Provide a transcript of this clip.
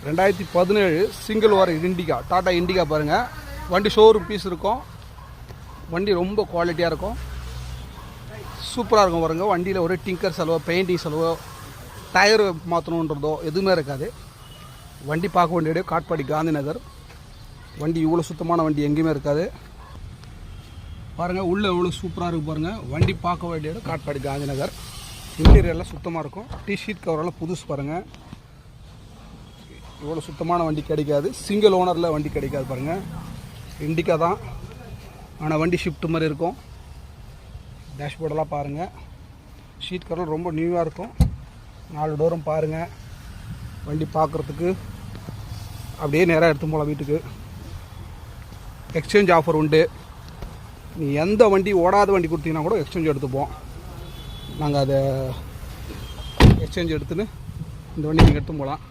2017 single over Indica, Tata Indica பாருங்கள். வண்டி showroom piece இருக்கும். வண்டி ரொம்ப குவாலிட்டியாக இருக்கும், சூப்பராக இருக்கும் பாருங்க. வண்டியில் ஒரு டிங்கர் செலவோ பெயிண்டிங் செலவோ டயர் மாற்றணுன்றதோ எதுவுமே இருக்காது. வண்டி பார்க்க வேண்டிய காட்பாடி காந்தி நகர். வண்டி இவ்வளோ சுத்தமான வண்டி எங்கேயுமே இருக்காது பாருங்கள். உள்ளே எவ்வளோ சூப்பராக இருக்குது பாருங்கள். வண்டி பார்க்க வேண்டிய காட்பாடி காந்தி நகர். இன்டீரியர்லாம் சுத்தமாக இருக்கும். ஷீட் கவரெல்லாம் புதுசு பாருங்கள். இவ்வளோ சுத்தமான வண்டி கிடைக்காது, சிங்கிள் ஓனரில் வண்டி கிடைக்காது பாருங்கள். இண்டிகா தான், ஆனால் வண்டி ஷிஃப்ட் மாதிரி இருக்கும். டேஷ்போர்டெல்லாம் பாருங்கள். ஷீட் கவரெல்லாம் ரொம்ப நியூவாக இருக்கும். 4 டோரும் பாருங்கள். வண்டி பார்க்குறதுக்கு அப்படியே நேராக எடுத்து போகலாம் வீட்டுக்கு. எக்ஸ்சேஞ்ச் ஆஃபர் உண்டு. நீ எந்த வண்டி ஓடாத வண்டி கொடுத்தீங்கன்னா கூட எக்ஸ்சேஞ்ச் எடுத்துப்போம். நாங்கள் அதை எக்ஸ்சேஞ்ச் எடுத்துன்னு இந்த வண்டி நீங்கள் எடுத்து போகலாம்.